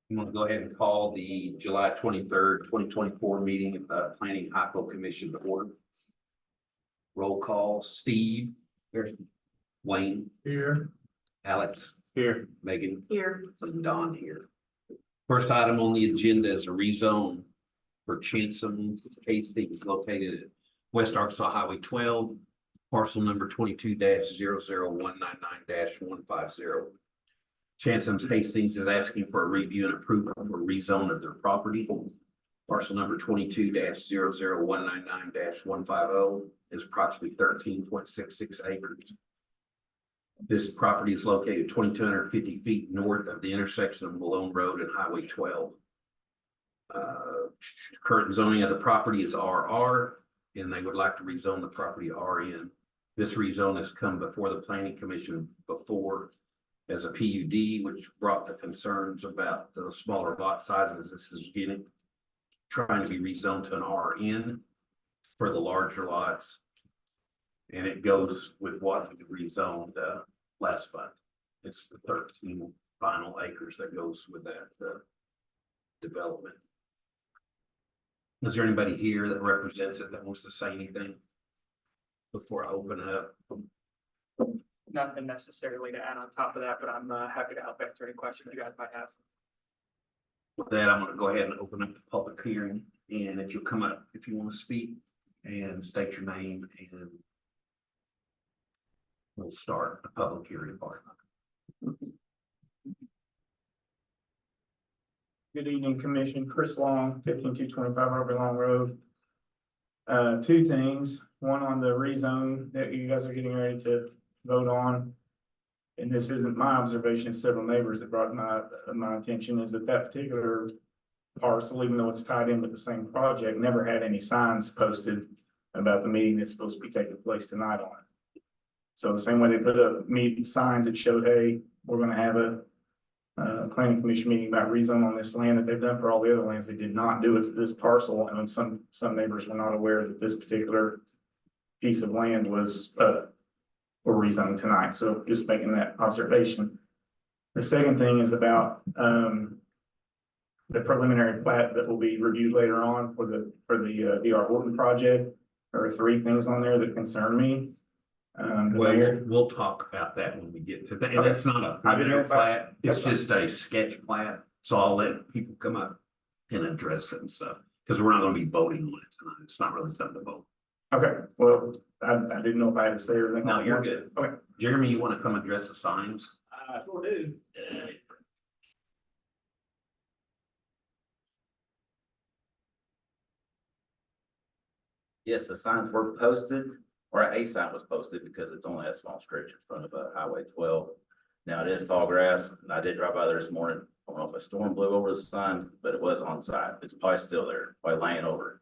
I'm going to go ahead and call the July 23rd, 2024 meeting of the Planning Highfill Commission to order. Roll call: Steve here, Wayne Here. Alex Here. Megan Here. and Don here. First item on the agenda is a rezone for Chansom Hastings located at West Arkansas Highway 12, parcel number 22-00199-150. Chansom's Hastings is asking for a review and approval for rezone of their property. Parcel number 22-00199-150 is approximately 13.66 acres. This property is located 2,250 feet north of the intersection of Malone Road and Highway 12. Current zoning of the property is RR, and they would like to rezone the property RN. This rezone has come before the Planning Commission before as a PUD, which brought the concerns about the smaller lot sizes. This is trying to be rezoned to an RN for the larger lots. And it goes with what we rezoned last month. It's the 13 final acres that goes with that development. Is there anybody here that represents it that wants to say anything before I open it up? Nothing necessarily to add on top of that, but I'm happy to help answer any questions you guys might have. With that, I'm going to go ahead and open up the public hearing, and if you'll come up if you want to speak and state your name, and we'll start the public hearing part. Good evening, Commission. Chris Long, 15225 Aubrey Long Road. Two things. One on the rezone that you guys are getting ready to vote on. And this isn't my observation, several neighbors that brought my attention, is that particular parcel, even though it's tied in with the same project, never had any signs posted about the meeting that's supposed to be taking place tonight on it. So the same way they put up signs that showed, hey, we're going to have a planning commission meeting about rezone on this land that they've done for all the other lands. They did not do it for this parcel, and some neighbors were not aware that this particular piece of land was for rezone tonight. So just making that observation. The second thing is about the preliminary plat that will be reviewed later on for the DR Horton project. There are three things on there that concern me. We'll talk about that when we get to that. And it's not a preliminary plat, it's just a sketch plat. So I'll let people come up and address it and stuff, because we're not going to be voting on it tonight. It's not really something to vote. Okay, well, I didn't know if I had to say everything. No, you're good. Okay. Jeremy, you want to come address the signs? I sure do. Yes, the signs were posted, or a sign was posted because it's only a small stretch in front of Highway 12. Now it is tall grass, and I did drive by there this morning. I don't know if a storm blew over the sign, but it was on site. It's probably still there, probably laying over.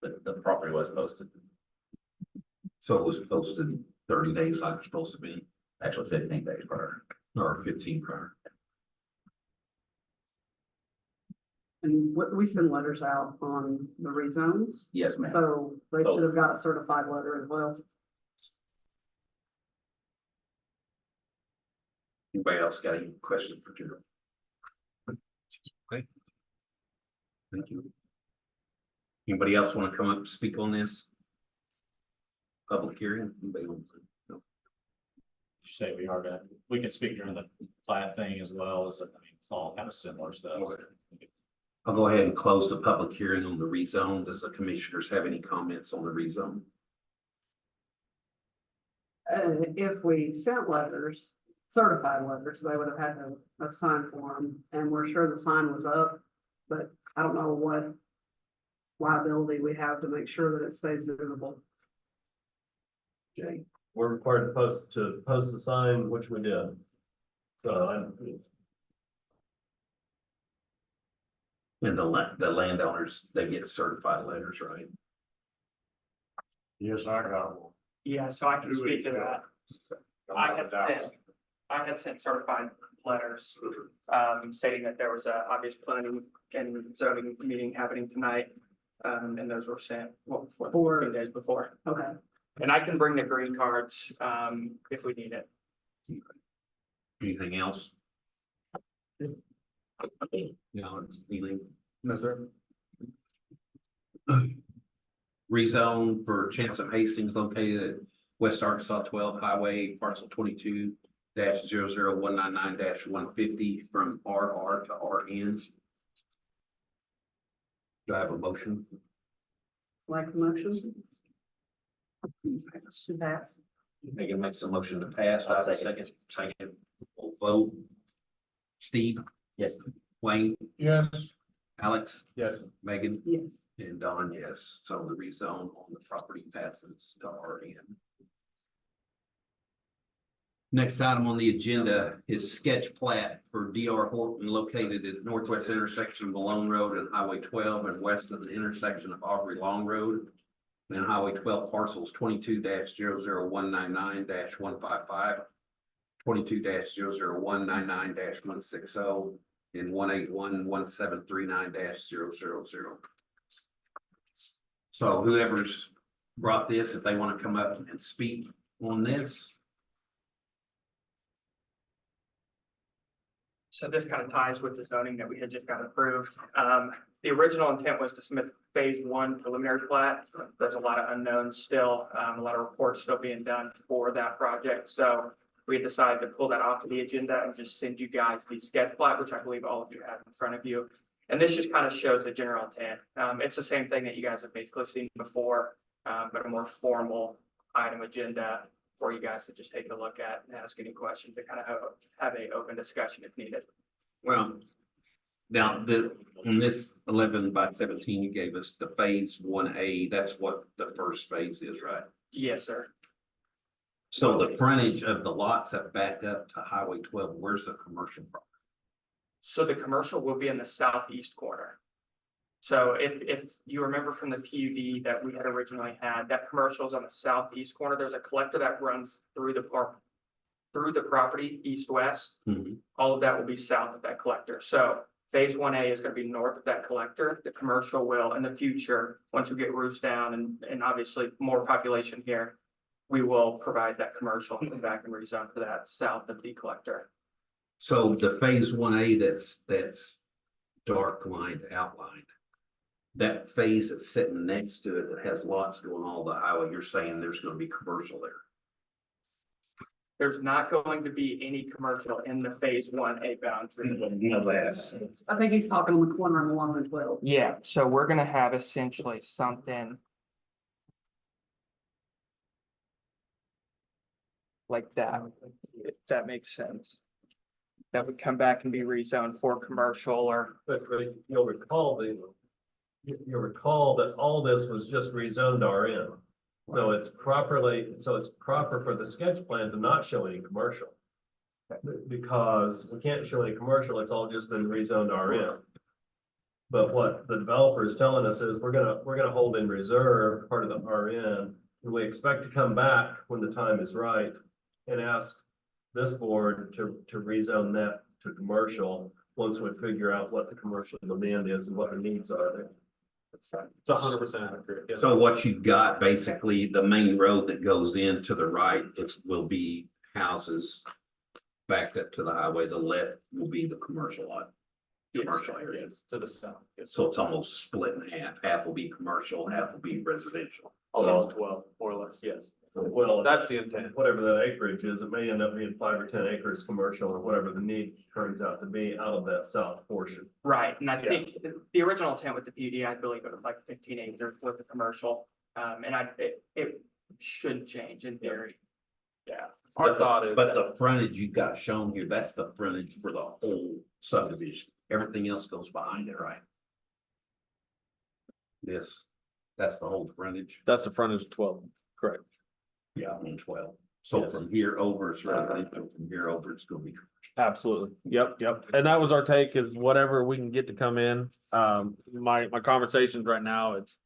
But the property was posted. So it was posted 30 days like it's supposed to be, Actually 15 days prior. or 15 prior. And we send letters out on the rezones. Yes, ma'am. So they should have got a certified letter as well. Anybody else got any questions for Jeremy? Okay. Thank you. Anybody else want to come up and speak on this public hearing? Anybody want to? No. You say we can speak during the plat thing as well as, I mean, it's all kind of similar stuff. Okay. I'll go ahead and close the public hearing on the rezone. Does the commissioners have any comments on the rezone? If we sent letters, certified letters, they would have had a sign for them, and we're sure the sign was up, but I don't know what liability we have to make sure that it stays visible. Jay? We're required to post the sign, which we did. So And the landowners, they get certified letters, right? Yes, I got one. Yeah, so I can speak to that. I had sent certified letters stating that there was a obvious planning and zoning meeting happening tonight. And those were sent before 15 days before. Okay. And I can bring the green cards, if we need it. Anything else? No, it's anything. No, sir. Rezone for Chance of Hastings located at West Arkansas 12 Highway parcel 22-00199-150 from RR to RN. Do I have a motion? Like the motion? To pass. Megan makes a motion to pass. Do I have a second? Second. We'll vote. Steve? Yes. Wayne? Yes. Alex? Yes. Megan? Yes. And Don, yes. So the rezone on the property passes to RN. Next item on the agenda is sketch plat for DR Horton located at northwest intersection of Malone Road and Highway 12 and west of the intersection of Aubrey Long Road. And Highway 12 parcels 22-00199-155, 22-00199-160, and 1811739-000. So whoever's brought this, if they want to come up and speak on this. So this kind of ties with the zoning that we had just got approved. The original intent was to submit phase one preliminary plat. There's a lot of unknowns still, a lot of reports still being done for that project. So we decided to pull that off of the agenda and just send you guys the sketch plat, which I believe all of you have in front of you. And this just kind of shows the general intent. It's the same thing that you guys have basically seen before, but a more formal item agenda for you guys to just take a look at and ask any questions to kind of have a open discussion if needed. Well, now on this 11/17, you gave us the phase 1A. That's what the first phase is, right? Yes, sir. So the frontage of the lots that back up to Highway 12, where's the commercial property? So the commercial will be in the southeast corner. So if you remember from the PUD that we had originally had, that commercial is on the southeast corner. There's a collector that runs through the park, through the property, east-west. All of that will be south of that collector. So phase 1A is going to be north of that collector. The commercial will, in the future, once we get roofs down and obviously more population here, we will provide that commercial and come back and rezone for that south of the collector. So the phase 1A that's dark lined outlined. That phase that's sitting next to it that has lots going all the highway, you're saying there's going to be commercial there. There's not going to be any commercial in the phase 1A boundary. No, that's. I think he's talking on the corner of Malone and 12. Yeah, so we're gonna have essentially something like that, if that makes sense. That would come back and be rezoned for commercial or, But you'll recall you'll recall that all this was just rezoned RN. So it's proper for the sketch plan to not show any commercial. Because we can't show any commercial, it's all just been rezoned RN. But what the developer is telling us is we're gonna hold in reserve part of the RN. And we expect to come back when the time is right and ask this board to rezone that to commercial. Once we figure out what the commercial demand is and what the needs are there. It's 100% accurate. Yeah. So what you've got, basically, the main road that goes in to the right, it will be houses backed up to the highway. The left will be the commercial lot. Commercial area. Yes, to the south. Yes. So it's almost split in half. Half will be commercial, half will be residential. Almost 12, more or less, yes. Well, That's the intent. whatever that acreage is, it may end up being 5 or 10 acres commercial or whatever the need turns out to be out of that south portion. right, and I think the original intent with the PUD, I believe it was like 15 acres with the commercial. And it shouldn't change in theory. Yeah. Our thought is. But the frontage you got shown here, that's the frontage for the whole subdivision. Everything else goes behind it, right? That's the whole frontage. That's the frontage of 12, correct. Yeah, on 12. So Yes. from here over, it's residential. From here over, it's gonna be commercial. Absolutely. Yep. And that was our take, is whatever we can get to come in. My conversations right now, it's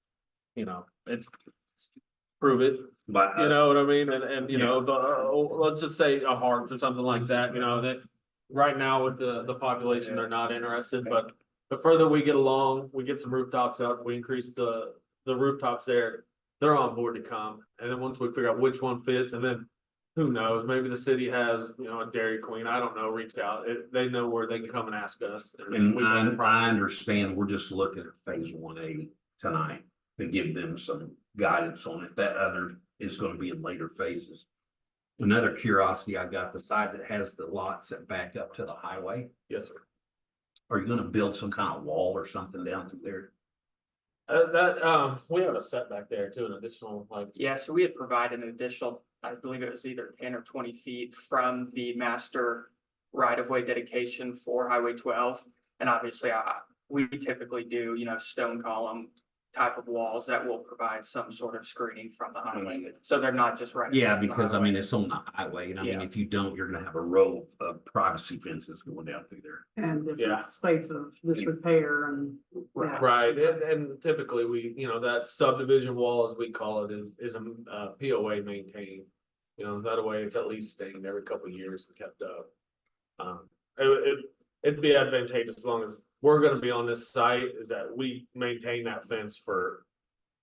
prove it, But you know what I mean? And let's just say a Hearts or something like that, that right now with the population, they're not interested, but the further we get along, we get some rooftops up, we increase the rooftops there. they're on board to come. And then once we figure out which one fits, and then who knows, maybe the city has, you know, a Dairy Queen, I don't know, reach out. They know where they can come and ask us. And we can- I understand, we're just looking at phase 1A tonight to give them some guidance on it. That other is gonna be in later phases. Another curiosity, I got the side that has the lots that back up to the highway. Yes, sir. Are you gonna build some kind of wall or something down through there? We have a setback there too, an additional, like, Yeah, so we had provided an additional, I believe it was either 10 or 20 feet from the master right-of-way dedication for Highway 12. And obviously, we typically do, you know, stone column type of walls that will provide some sort of screening from the highway. So they're not just right. Yeah, above the because I highway. mean, it's on the highway, and I mean, Yeah. if you don't, you're gonna have a row of privacy fences going down through there. And Yeah. different states of disrepair and. yeah. right, and typically we, you know, that subdivision wall, as we call it, is a POA maintained. You know, that way it's at least stained every couple of years and kept up. It'd be advantageous as long as we're gonna be on this site, is that we maintain that fence for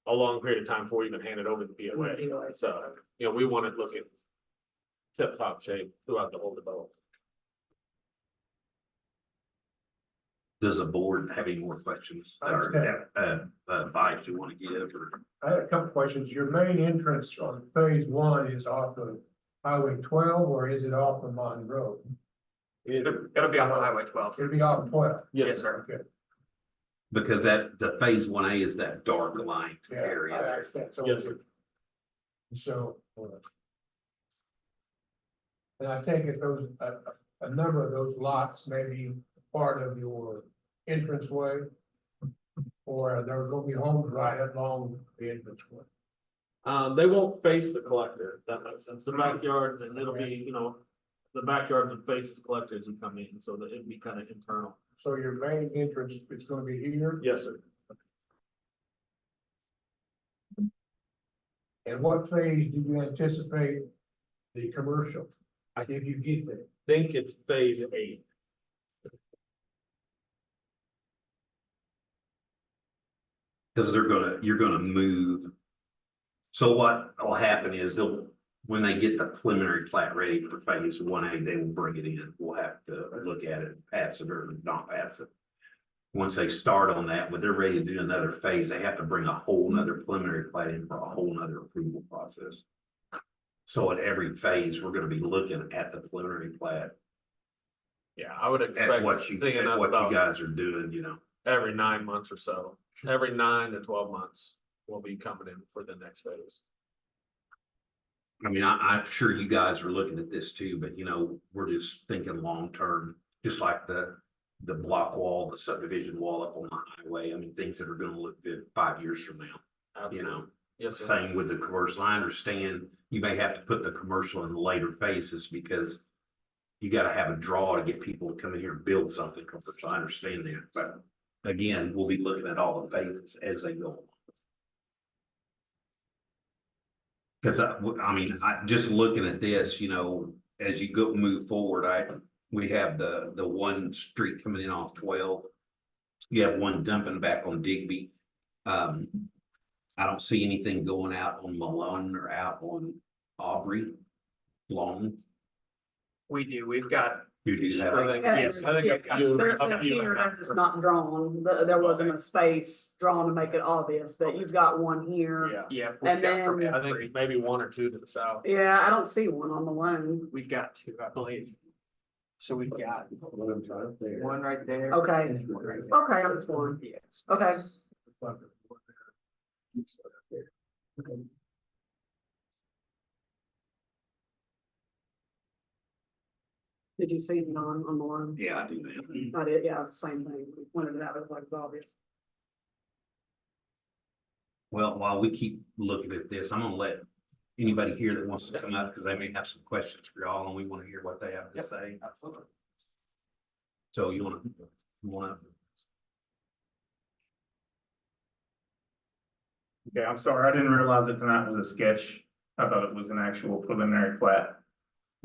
a long period of time before we even hand it over to the POA. So, you know, we want it looking tip top shape throughout the whole development. Does the board have any more questions or advice you wanna give or? I had a couple questions. Your main entrance on phase 1 is off of Highway 12 or is it off of Malone Road? It'll be off of Highway 12. It'll be off of 12. Yes, sir. Okay. Because that, the phase 1A is that dark lined Yeah, area I there. understand. So. Yes, sir. So. And I take it those, a number of those lots may be part of your entranceway. Or there's gonna be homes right along the entranceway. They won't face the collector, if that makes sense. The backyards, and it'll be, you know, the backyard that faces collectors who come in, so that it'd be kind of internal. So your main entrance is gonna be here. Yes, sir. And what phase do you anticipate the commercial? If you get there. Think it's phase 8. Cause you're gonna move. So what will happen is when they get the preliminary plat ready for phase 1A, they will bring it in. We'll have to look at it, pass it or not pass it. Once they start on that, when they're ready to do another phase, they have to bring a whole nother preliminary plat in for a whole nother approval process. So at every phase, we're gonna be looking at the preliminary plat, Yeah, I would at expect what seeing you about guys are doing, you know. every 9 months or so. Every 9 to 12 months, we'll be coming in for the next phase. I mean, I'm sure you guys are looking at this too, but you know, we're just thinking long-term, just like the block wall, the subdivision wall up on the highway. I mean, things that are gonna look good 5 years from now, you know? Yes, sir. Same with the commercial. I understand you may have to put the commercial in later phases because you gotta have a draw to get people to come in here and build something commercial. I understand that, but again, we'll be looking at all the phases as they go along. Cause I mean, just looking at this, you know, as you move forward, we have the one street coming in off 12. You have one dumping back on Digby. I don't see anything going out on Malone or out on Aubrey long. We do. We've got, You do that. I think, yes, I think Yeah, a few- there's a a few here, and a half. they're just not drawn, there wasn't a space drawn to make it obvious, but you've got one here. Yeah, yeah. And we've got from then- I every- think maybe 1 or 2 to the south. Yeah, I don't see one on the loan. We've got 2, I believe. So we've got one right there. Okay. and one right there. Okay, I'm just one. Yes. Okay. Did you see it on the loan? Yeah, I do that. I did, yeah, the same thing, we pointed it out, it was like, it's obvious. Well, while we keep looking at this, I'm gonna let anybody here that wants to come up, because they may have some questions for y'all, and we want to hear what they have to say. Absolutely. So you wanna, Okay, I'm sorry, I didn't realize that tonight was a sketch. I thought it was an actual preliminary plat.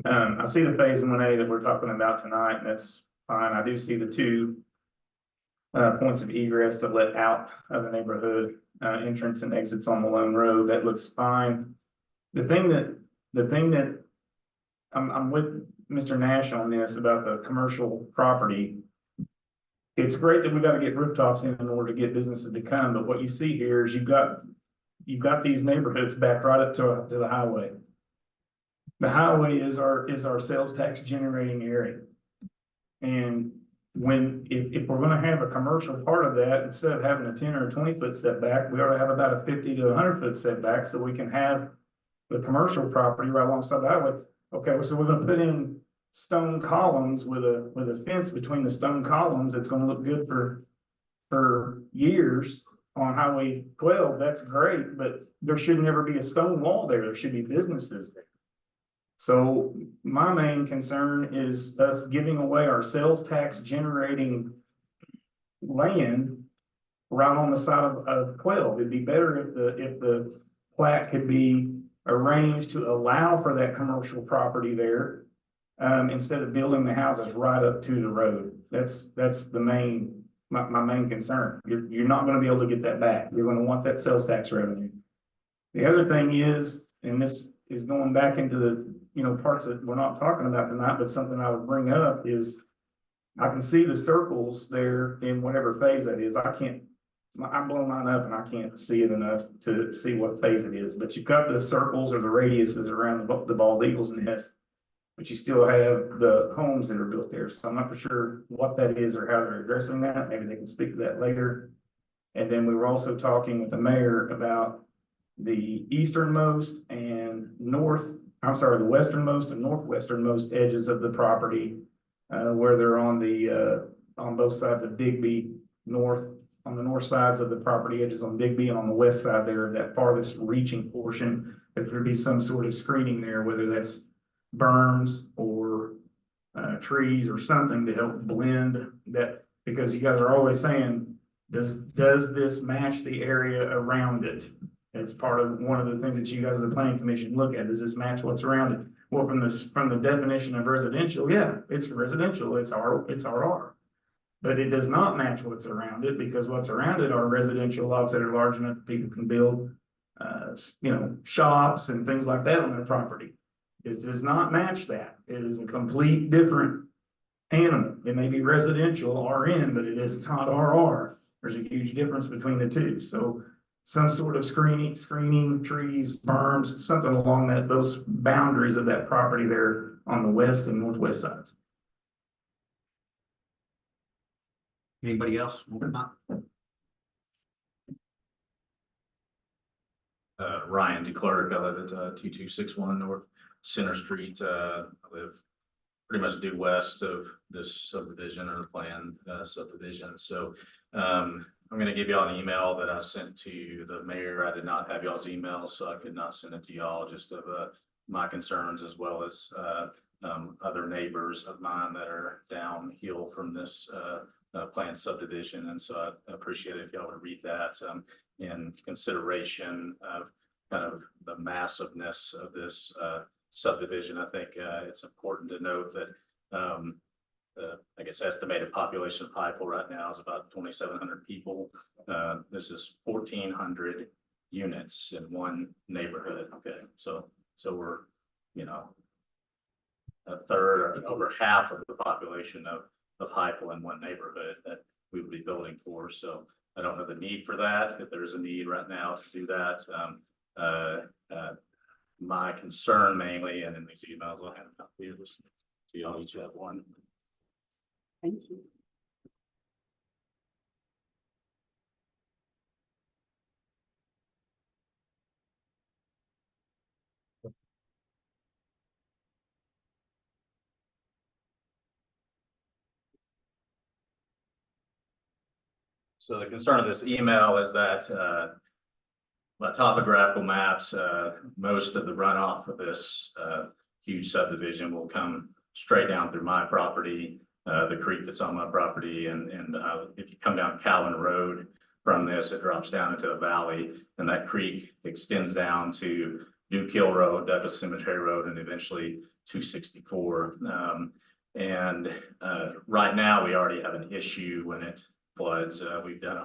I see the phase 1A that we're talking about tonight, and that's fine. I do see the two points of egress to let out of the neighborhood, entrance and exits on Malone Road. That looks fine. The thing that I'm with Mr. Nash on this about the commercial property. It's great that we gotta get rooftops in order to get businesses to come, but what you see here is you've got these neighborhoods back right up to the highway. The highway is our sales tax generating area. And if we're gonna have a commercial part of that, instead of having a 10 or a 20-foot setback, we ought to have about a 50 to 100-foot setback, so we can have the commercial property right alongside the highway. Okay, so we're gonna put in stone columns with a fence between the stone columns. It's gonna look good for years on Highway 12. That's great, but there should never be a stone wall there. There should be businesses there. So my main concern is us giving away our sales tax generating land right on the side of 12. It'd be better if the plat could be arranged to allow for that commercial property there, instead of building the houses right up to the road. That's my main concern. You're not gonna be able to get that back. You're gonna want that sales tax revenue. The other thing is, and this is going back into the, parts that we're not talking about tonight, but something I would bring up is I can see the circles there in whatever phase that is. I blow mine up and I can't see it enough to see what phase it is, but you've got the circles or the radiuses around the bald eagle's nest, but you still have the homes that are built there. So I'm not for sure what that is or how they're addressing that. Maybe they can speak to that later. And then we were also talking with the mayor about the easternmost and the westernmost and northwesternmost edges of the property, where they're on both sides of Digby on the north sides of the property edges on Digby, and on the west side there, that farthest reaching portion, if there'd be some sort of screening there, whether that's berms or trees or something to help blend that, because you guys are always saying, does this match the area around it? It's part of one of the things that you guys, the planning commission, look at. Does this match what's around it? Well, from the definition of residential, yeah, it's residential, it's RR. But it does not match what's around it, because what's around it are residential lots that are large enough that people can build, shops and things like that on their property. It does not match that. It is a complete different animal. It may be residential RN, but it is not RR. There's a huge difference between the two. So some sort of screening, trees, berms, something along those boundaries of that property there on the west and northwest sides. Anybody else? Ryan DeClerc, I live at 2261 North Center Street. I live pretty much due west of this subdivision or planned subdivision. So I'm going to give y'all an email that I sent to the mayor. I did not have y'all's email, so I could not send it to y'all, just of my concerns, as well as other neighbors of mine that are downhill from this planned subdivision. And so I appreciate it if y'all would read that in consideration of kind of the massiveness of this subdivision. I think it's important to note that I guess estimated population of Highfill right now is about 2,700 people. This is 1,400 units in one neighborhood. Okay, so we're, a third or over half of the population of Highfill in one neighborhood that we would be building for. So I don't know the need for that. If there's a need right now to do that, my concern mainly, and in these emails I'll have a copy of this, so y'all each have one. Thank you. So the concern of this email is that by topographical maps, most of the runoff of this huge subdivision will come straight down through my property, the creek that's on my property, and if you come down Calvin Road from this, it drops down into a valley, and that creek extends down to Duke Hill Road, Douglas Cemetery Road, and eventually 264. And right now we already have an issue when it floods. We've done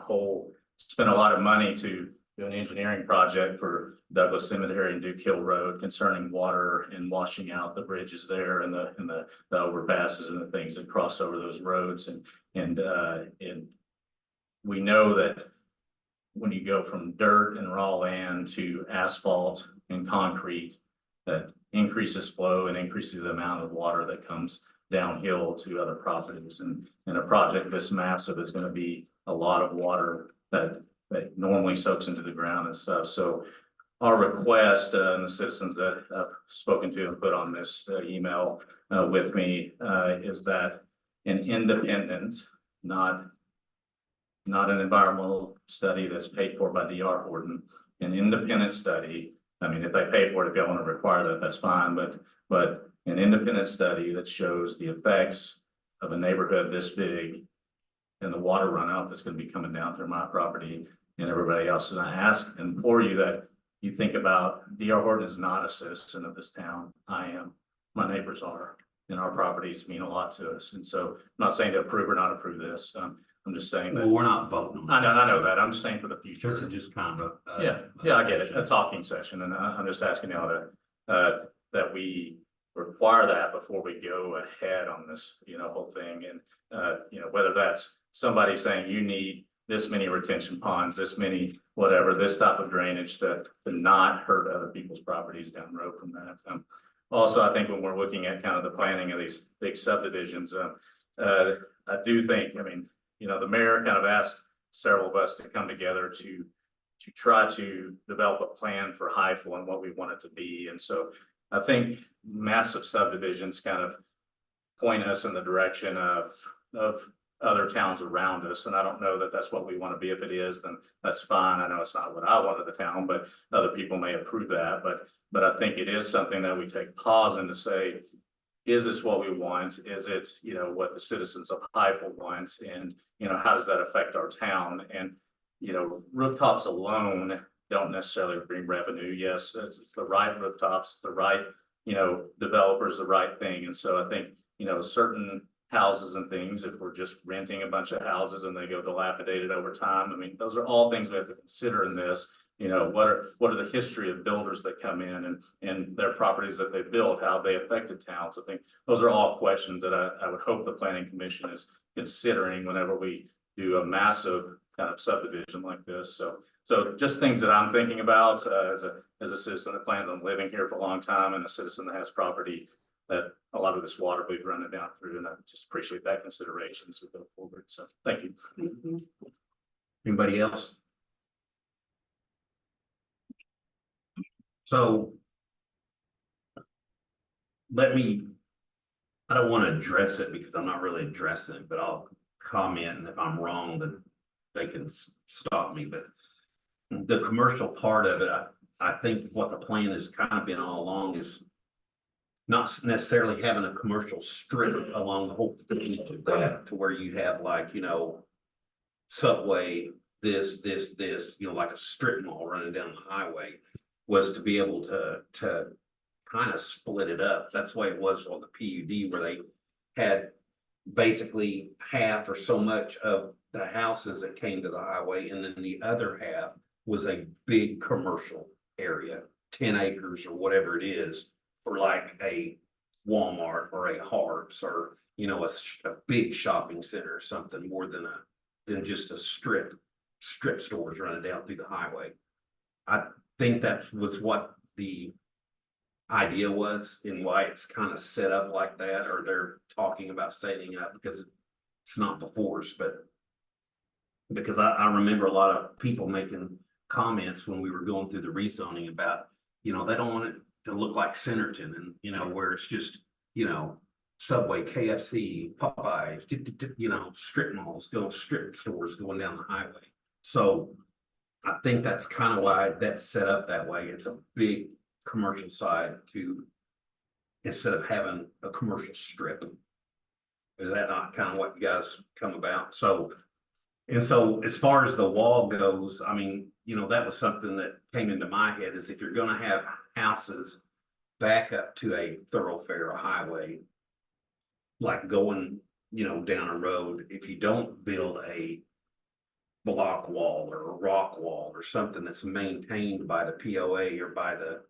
spent a lot of money to do an engineering project for Douglas Cemetery and Duke Hill Road concerning water and washing out the bridges there and the overpasses and the things that cross over those roads. And we know that when you go from dirt and raw land to asphalt and concrete, that increases flow and increases the amount of water that comes downhill to other properties. And a project this massive is going to be a lot of water that normally soaks into the ground and stuff. So our request, and the citizens that I've spoken to and put on this email with me, is that an independent, not an environmental study that's paid for by DR Horton, an independent study. I mean, if they pay for it, if they want to require that, that's fine, but an independent study that shows the effects of a neighborhood this big and the water runout that's going to be coming down through my property and everybody else. And I ask and implore you that you think about, DR Horton is not a citizen of this town. I am. My neighbors are, and our properties mean a lot to us. And so I'm not saying to approve or not approve this. I'm just saying Well, that, we're not voting on it. I know that. I'm just saying for the future. This is just kind of a. Yeah, I get it. A talking session, and I'm just asking y'all that we require that before we go ahead on this, whole thing. And, whether that's somebody saying you need this many retention ponds, this many, whatever, this type of drainage to not hurt other people's properties down the road from that. Also, I think when we're looking at kind of the planning of these big subdivisions, I do think, the mayor kind of asked several of us to come together to try to develop a plan for Highfill and what we want it to be. And so I think massive subdivisions kind of point us in the direction of other towns around us. And I don't know that that's what we want to be. If it is, then that's fine. I know it's not what I want of the town, but other people may approve that. But I think it is something that we take pause in to say, is this what we want? Is it, what the citizens of Highfill want? And, how does that affect our town? And, rooftops alone don't necessarily bring revenue. Yes, it's the right rooftops, the right, developers, the right thing. And so I think, certain houses and things, if we're just renting a bunch of houses and they go dilapidated over time, those are all things we have to consider in this. What are the history of builders that come in and their properties that they built, how they affected towns? I think those are all questions that I would hope the planning commission is considering whenever we do a massive kind of subdivision like this. So just things that I'm thinking about as a citizen that plans on living here for a long time and a citizen that has property that a lot of this water will be running down through, and I just appreciate that consideration as we go forward. So thank you. Thank you. Anybody else? So I don't want to address it because I'm not really addressing it, but I'll comment, and if I'm wrong, then they can stop me. But the commercial part of it, I think what the plan has kind of been all along is not necessarily having a commercial strip along the whole thing to where you have like, Subway, this, like a strip mall running down the highway, was to be able to kind of split it up. That's the way it was on the PUD, where they had basically half or so much of the houses that came to the highway, and then the other half was a big commercial area, 10 acres or whatever it is, for like a Walmart or a Harps or, a big shopping center or something, more than just a strip stores running down through the highway. I think that was what the idea was and why it's kind of set up like that, or they're talking about setting up, because it's not before us, but because I remember a lot of people making comments when we were going through the rezoning about, they don't want it to look like Centerton, and, where it's just, Subway, KFC, Popeyes, strip malls, strip stores going down the highway. So I think that's kind of why that's set up that way. It's a big commercial side instead of having a commercial strip. Is that not kind of what you guys come about? So as far as the wall goes, that was something that came into my head, is if you're going to have houses back up to a thoroughfare, a highway, like going, down a road, if you don't build a block wall or a rock wall or something that's maintained by the POA or by the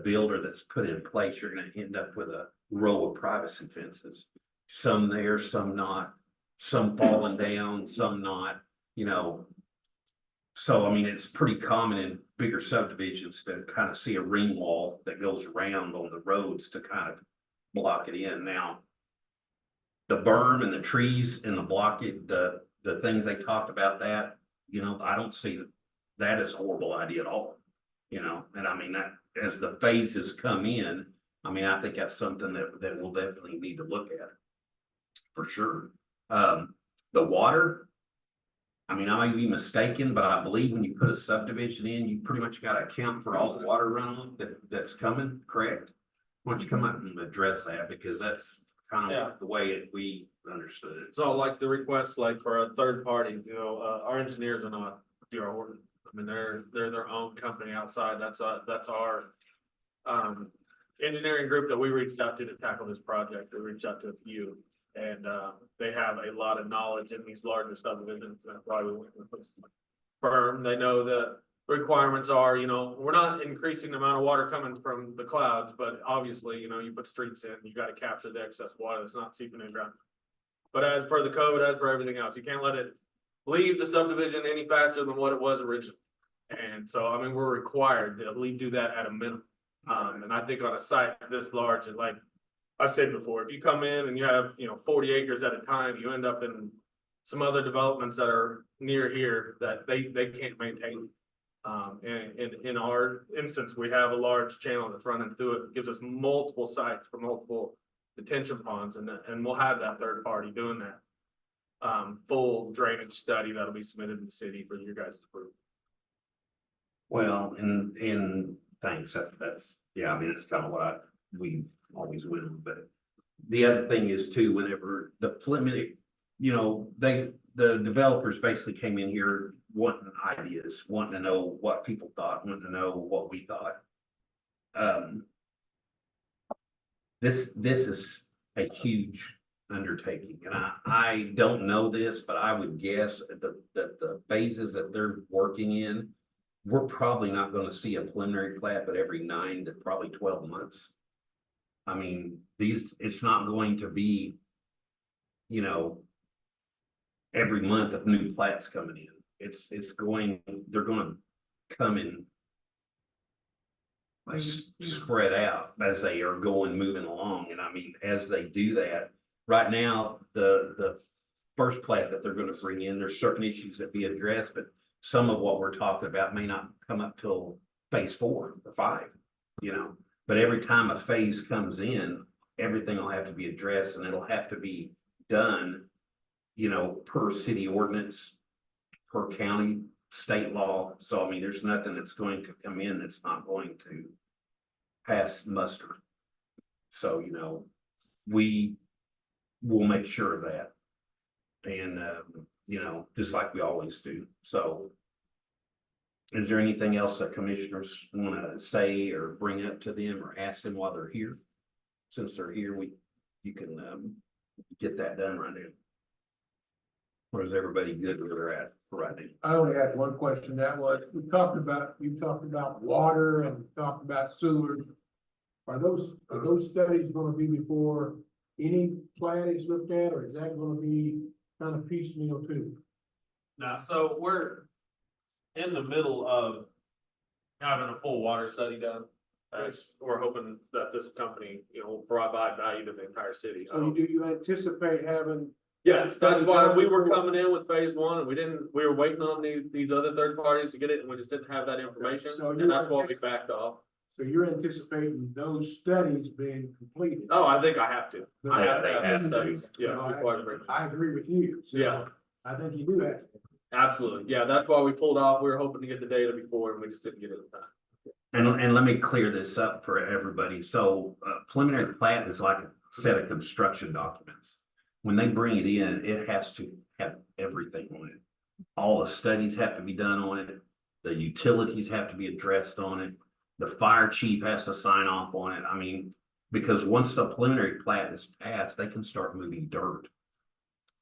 builder that's put in place, you're gonna end up with a row of privacy fences. Some there, some not, some falling down, some not, you know. So, I mean, it's pretty common in bigger subdivisions to kind of see a ring wall that goes around on the roads to kind of block it in. Now, the berm and the trees and the blockage, the things they talked about that, you know, I don't see that as a horrible idea at all. You know, and I mean, that as the phases come in, I mean, I think that's something that we'll definitely need to look at. For sure. The water, I mean, I may be mistaken, but I believe when you put a subdivision in, you pretty much gotta account for all the water runoff that's coming, correct? Why don't you come up and address that, because that's kind Yeah. of the way we understood it. So like the request, like for a third party, our engineers are not DR Horton. I mean, they're their own company outside. That's our engineering group that we reached out to tackle this project. We reached out to a few. And they have a lot of knowledge in these larger subdivisions. That's why we went with this firm. They know the requirements are, you know, we're not increasing the amount of water coming from the clouds, but obviously, you know, you put streets in, you gotta capture the excess water that's not seeping in the ground. But as per the code, as per everything else, you can't let it leave the subdivision any faster than what it was originally. And so, I mean, we're required to at least do that at a minimum. And I think on a site this large, and like I've said before, if you come in and you have, you know, 40 acres at a time, you end up in some other developments that are near here that they can't maintain. In our instance, we have a large channel that's running through it. It gives us multiple sites for multiple detention ponds, and we'll have that third party doing that. Full drainage study that'll be submitted to the city for your guys' approval. Well, and thanks, that's, yeah, I mean, it's kind of what we always win, but the other thing is too, whenever the preliminary, you know, the developers basically came in here wanting ideas, wanting to know what people thought, wanting to know what we thought. This is a huge undertaking, and I don't know this, but I would guess that the phases that they're working in, we're probably not going to see a preliminary plat, but every 9 to probably 12 months. I mean, it's not going to be, you know, every month of new plats coming in. They're going to come in spread out as they are moving along. And I mean, as they do that, right now, the first plat that they're going to bring in, there's certain issues that be addressed, but some of what we're talking about may not come up till phase 4 or 5, you know. But every time a phase comes in, everything will have to be addressed, and it'll have to be done, you know, per city ordinance, per county, state law. So, I mean, there's nothing that's going to come in that's not going to pass muster. So, you know, we will make sure of that. And, you know, just like we always do. So, is there anything else that commissioners want to say or bring up to them or ask them while they're here? Since they're here, you can get that done right now. Or is everybody good where they're at right now? I only had one question. That was, you talked about water and talked about sewers. Are those studies gonna be before any plat is looked at, or is that gonna be kind of piecemeal too? Now, so we're in the middle of having a full water study done. We're hoping that this company, you know, will provide value to the entire city. So do you anticipate having? Yeah, that's why we were coming in with phase 1 and we were waiting on these other third parties to get it, and we just didn't have that information. So And that's why we backed off. So you're anticipating those studies being completed? Oh, I think I have to. I have to have Yeah. that studies. Yeah. No, before I bring it. I agree with you. So Yeah. I think you do that. Absolutely. Yeah, that's why we pulled off. We were hoping to get the data before and we just didn't get it in time. And let me clear this up for everybody. So preliminary plat is like a set of construction documents. When they bring it in, it has to have everything on it. All the studies have to be done on it. The utilities have to be addressed on it. The fire chief has to sign off on it. I mean, because once the preliminary plat is passed, they can start moving dirt.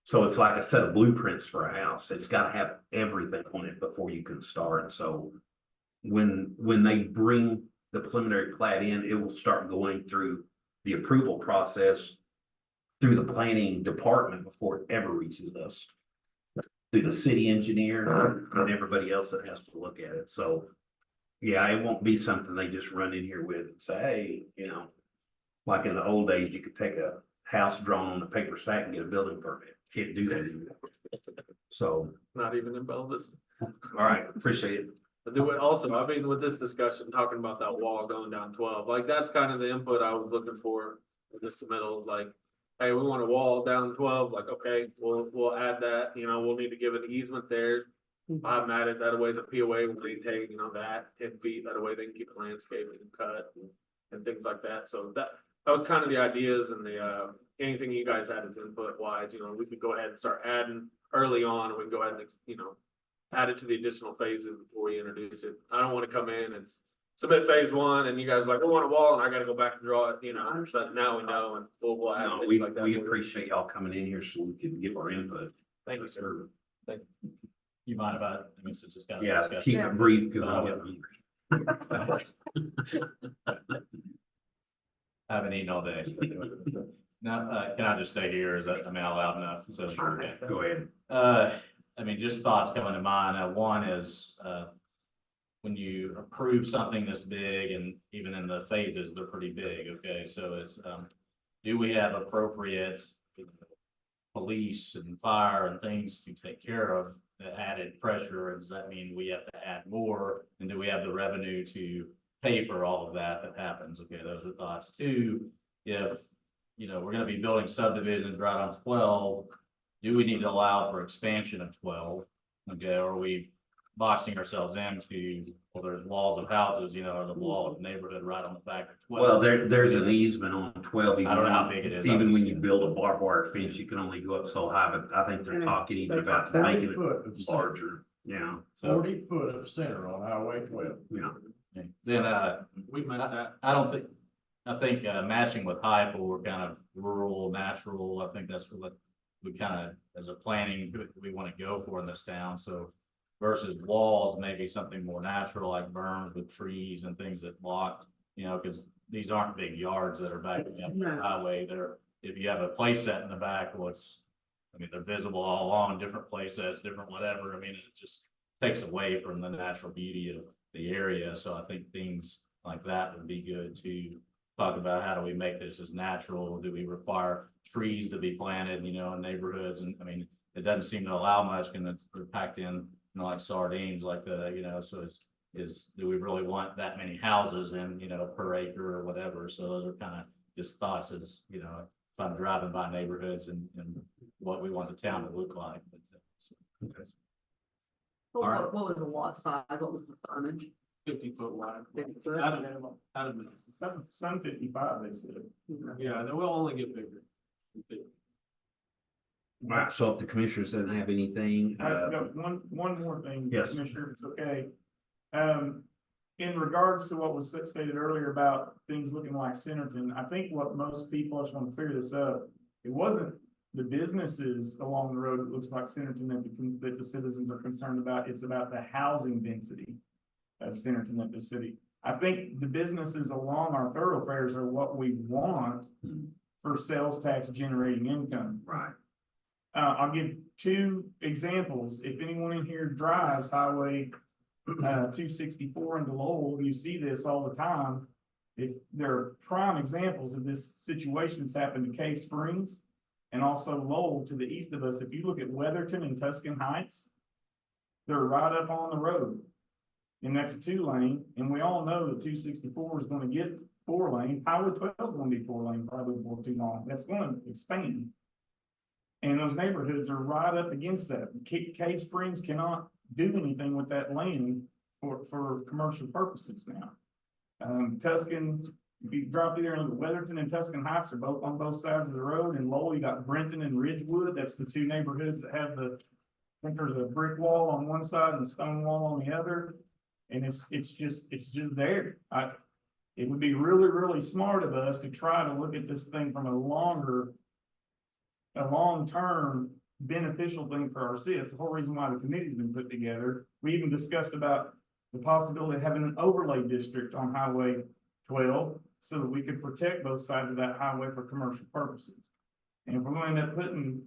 So it's like a set of blueprints for a house. It's gotta have everything on it before you can start. So when they bring the preliminary plat in, it will start going through the approval process through the planning department before it ever reaches us. Through the city engineer and everybody else that has to look at it. So yeah, it won't be something they just run in here with and say, hey, you know, like in the old days, you could take a house drawn on a paper sack and get a building permit. Can't do that anymore. So, Not even in Belvis. all right, appreciate it. But do it also, I mean, with this discussion, talking about that wall going down 12, like that's kind of the input I was looking for. With this submittal is like, hey, we want a wall down 12, like, okay, we'll add that, you know, we'll need to give an easement there. I'll have them added, that way the POA will maintain, you know, that 10 feet, that way they can keep landscaping and cut and things like that. So that was kind of the ideas and the, anything you guys had as input wise, you know, we could go ahead and start adding early on, and we can go ahead and, you know, add it to the additional phases before we introduce it. I don't want to come in and submit phase 1 and you guys are like, we want a wall and I gotta go back and draw it, you know, but now we know and we'll add No, things we, like that. we for you. appreciate y'all coming in here so we can give our input. Thank you, sir. You mind if I mean, since it's kind of Yeah, discussion. keep it brief because I'm getting hungry. I haven't eaten all day. So. Now, can I just stay here? Is that, I mean, I'm loud enough? So Sure, okay. go ahead. I mean, just thoughts coming to mind. One is, when you approve something this big and even in the phases, they're pretty big. Okay, so it's, do we have appropriate police and fire and things to take care of the added pressure? And does that mean we have to add more? And do we have the revenue to pay for all of that happens? Okay, those are thoughts. Two, if, you know, we're gonna be building subdivisions right on 12, do we need to allow for expansion of 12? Okay, or are we boxing ourselves into, well, there's walls of houses, you know, or the wall of the neighborhood right on the back of 12? Well, there's an easement on 12. I don't know how big it is. Even when you build a barbed wire fence, you can only go up so high, but I think they're talking even about making it larger. Yeah, So, 40 foot of center on Highway 12. yeah. then, We meant that. I think matching with Highfill, we're kind of rural, natural. I think that's what we kind of, as a planning, we want to go for in this town. So versus walls, maybe something more natural like berms with trees and things that block, you know, because these aren't big yards that are backing up the No. highway. They're, if you have a play set in the back, well, it's, I mean, they're visible all along, different play sets, different whatever. I mean, it just takes away from the natural beauty of the area. So I think things like that would be good to talk about. How do we make this as natural? Do we require trees to be planted, you know, in neighborhoods? And I mean, it doesn't seem to allow much, and they're packed in, you know, like sardines, like the, you know, so do we really want that many houses in, you know, per acre or whatever? So those are kind of just thoughts as, you know, if I'm driving by neighborhoods and what we want the town to look like. What was the lot size? What was the frontage? 50 foot wide. 50 foot? Out of the, Some 55, they said. yeah, they will only get bigger. Wow. So if the commissioners didn't have anything, I've got one more thing, Yes. Commissioner, if it's okay. In regards to what was stated earlier about things looking like Centerton, I think what most people, I just want to clear this up. It wasn't the businesses along the road that looks like Centerton that the citizens are concerned about. It's about the housing density of Centerton at the city. I think the businesses along our thoroughfares are what we want for sales tax generating income. right. I'll give two examples. If anyone in here drives Highway 264 into Lowell, you see this all the time. If there are prime examples of this situation that's happened to Cave Springs and also Lowell to the east of us. If you look at Weatherton and Tuscan Heights, they're right up on the road. And that's a 2-lane, and we all know that 264 is going to get 4-lane. Highway 12 is going to be 4-lane probably before too long. That's going to expand. And those neighborhoods are right up against that. Cave Springs cannot do anything with that land for commercial purposes now. Tuscan, if you drop through there and look at Weatherton and Tuscan Heights are both on both sides of the road. And Lowell, you got Brenton and Ridgewood. That's the two neighborhoods that have I think there's a brick wall on one side and a stone wall on the other. And it's just there. It would be really, really smart of us to try to look at this thing from a long-term beneficial thing for our city. It's the whole reason why the committee's been put together. We even discussed about the possibility of having an overlay district on Highway 12 so that we could protect both sides of that highway for commercial purposes. And if we're going to end up putting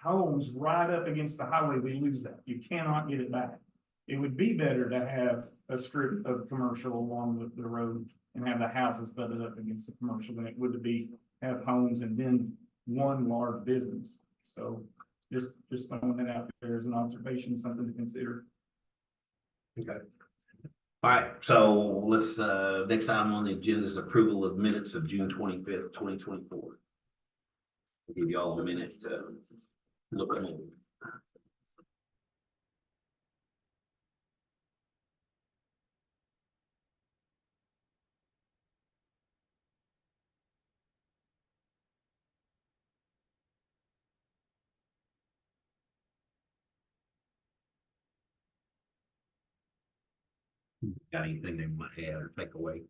homes right up against the highway, we lose that. You cannot get it back. It would be better to have a strip of commercial along the road and have the houses butted up against the commercial than it would to be have homes and then one large business. So just throwing that out there as an observation, something to consider. Okay. All right, so let's, next item on the agenda is approval of minutes of June 25th, 2024. I'll give you all a minute to look them over. Got anything they might add or take away?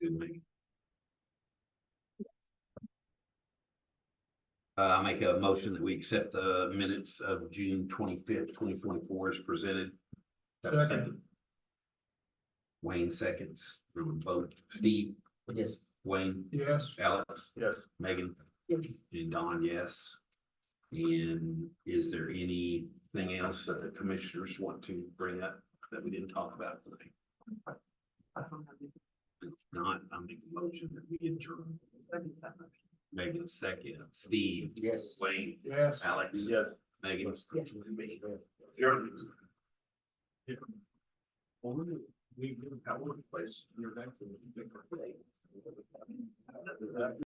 Good, man. I make a motion that we accept the minutes of June 25th, 2024 as presented. Second. Wayne seconds. We would vote. Steve? Yes. Wayne? Yes. Alex? Yes. Megan? Yes. And Don, yes. And is there anything else that the commissioners want to bring up that we didn't talk about today? I don't have any. If not, I'll make a motion that we adjourn. Second that motion. Megan second. Steve? Yes. Wayne? Yes. Alex? Yes. Megan? Yes. And me. We got one place, you're back to the different place.